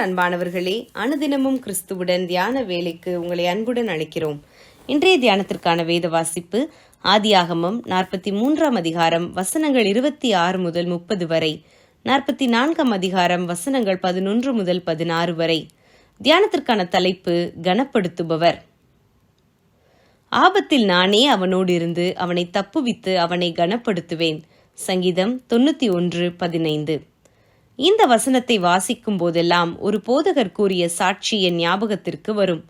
அன்பானவர்களே, அனுதினமும் கிறிஸ்துவுடன் தியான வேலைக்கு உங்களை அன்புடன் அழைக்கிறோம். இன்றைய தியானத்திற்கான வேத வாசிப்பு ஆதியாகமம் 43 அதிகாரம் வசனங்கள் 26 முதல் 30 வரை, 44 அதிகாரம் வசனங்கள் 11 முதல் 16 வரை. தியானத்திற்கான தலைப்பு கனப்படுத்துபவர். ஆபத்தில் நானே அவனோடு இருந்து அவனை தப்புவித்து அவனை கனப்படுத்துவேன். சங்கீதம் 91:15. இந்த வசனத்தை வாசிக்கும் போதெல்லாம் ஒரு போதகர் கூறிய சாட்சி என் ஞாபகத்திற்கு வரும்.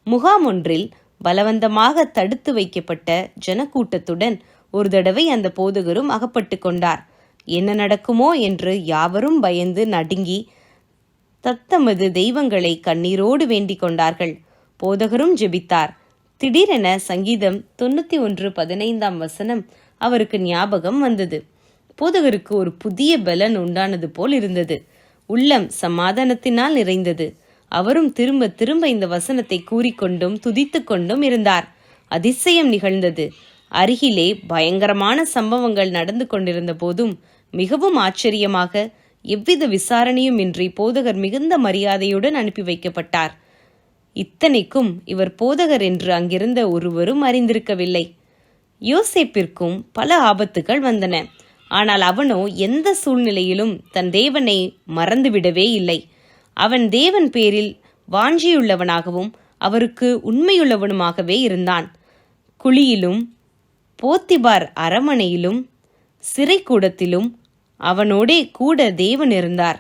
முகாம் ஒன்றில் பலவந்தமாக தடுத்து வைக்கப்பட்ட ஜனக்கூட்டத்துடன் ஒரு தடவை அந்த போதகரும் அகப்பட்டு கொண்டார். என்ன நடக்குமோ என்று யாவரும் பயந்து நடுங்கி தத்தமது தெய்வங்களை கண்ணீரோடு வேண்டிக் கொண்டார்கள். போதகரும் ஜெபித்தார். திடீரென சங்கீதம் 91:15 வசனம் அவருக்கு ஞாபகம் வந்தது. போதகருக்கு ஒரு புதிய பலன் உண்டானது போல் இருந்தது. உள்ளம் சமாதானத்தினால் நிறைந்தது. அவரும் திரும்ப திரும்ப இந்த வசனத்தை கூறிக்கொண்டும் துதித்து கொண்டும் இருந்தார். அதிசயம் நிகழ்ந்தது. அருகிலே பயங்கரமான சம்பவங்கள் நடந்து கொண்டிருந்த போதும் மிகவும் ஆச்சரியமாக எவ்வித விசாரணையும் இன்றி போதகர் மிகுந்த மரியாதையுடன் அனுப்பி வைக்கப்பட்டார். இத்தனைக்கும் இவர் போதகர் என்று அங்கிருந்த ஒருவரும் அறிந்திருக்கவில்லை. யோசேப்பிற்கும் பல ஆபத்துகள் வந்தன. ஆனால் அவனோ எந்த சூழ்நிலையிலும் தன் தேவனை மறந்துவிடவே இல்லை. அவன் தேவன் பேரில் வாஞ்சியுள்ளவனாகவும் அவருக்கு உண்மையுள்ளவனுமாகவே இருந்தான். குழியிலும் போத்திபார் அரமனையிலும் சிறைக்கூடத்திலும் அவனோடே கூட தேவன் இருந்தார்.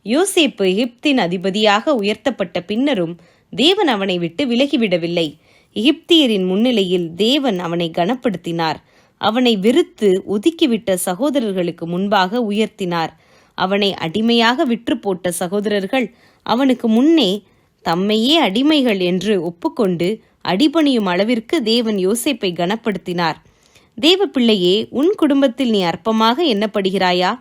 யோசேப்பு எகிப்தின் அதிபதியாக உயர்த்தப்பட்ட பின்னரும் தேவன் அவனை விட்டு விலகிவிடவில்லை. எகிப்தியரின் முன்னிலையில் தேவன் அவனை கனப்படுத்தினார். அவனை வெறுத்து ஒதுக்கிவிட்ட சகோதரர்களுக்கு முன்பாக உயர்த்தினார். அவனை அடிமையாக விற்று போட்ட சகோதரர்கள் அவனுக்கு முன்னே தம்மையே அடிமைகள் என்று ஒப்புக்கொண்டு அடிபணியும் அளவிற்கு தேவன் யோசேப்பை கனப்படுத்தினார். தேவ பிள்ளையே, உன் குடும்பத்தில் நீ அற்பமாக எண்ணப்படுகிறாயா?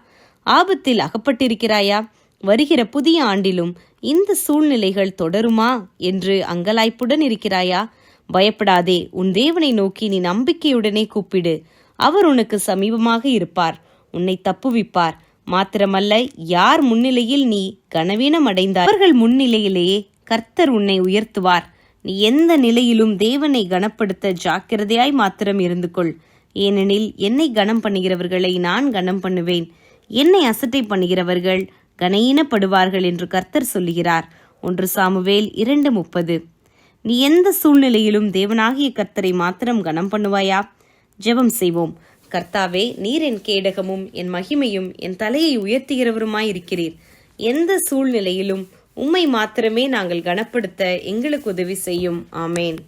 ஆபத்தில் அகப்பட்டிருக்கிறாயா? வருகிற புதிய ஆண்டிலும் இந்த சூழ்நிலைகள் தொடருமா என்று அங்கலாய்ப்புடன் இருக்கிறாயா? பயப்படாதே. உன் தேவனை நோக்கி நீ நம்பிக்கையுடனே கூப்பிடு. அவர் உனக்கு சமீபமாக இருப்பார், உன்னை தப்புவிப்பார். மாத்திரமல்ல, யார் முன்னிலையில் நீ கனவீனம் அடைந்தார் அவர்கள் முன்னிலையிலேயே கர்த்தர் உன்னை உயர்த்துவார். நீ எந்த நிலையிலும் தேவனை கனப்படுத்த ஜாக்கிரதையாய் மாத்திரம் இருந்து கொள். ஏனெனில் என்னை கனம் பண்ணுகிறவர்களை நான் கனம் பண்ணுவேன், என்னை அசட்டை பண்ணுகிறவர்கள் கனஈனப்படுவார்கள் என்று கர்த்தர் சொல்லுகிறார். 1 சாமுவேல் 2:30. நீ எந்த சூழ்நிலையிலும் தேவனாகிய கர்த்தரை மாத்திரம் கனம் பண்ணுவாயா? ஜெபம் செய்வோம். கர்த்தாவே, நீர் என் கேடகமும் என் மகிமையும் என் தலையை உயர்த்துகிறவருமாயிருக்கிறீர். எந்த சூழ்நிலையிலும் உம்மை மாத்திரமே நாங்கள் கனப்படுத்த எங்களுக்கு உதவி செய்யும். ஆமேன்.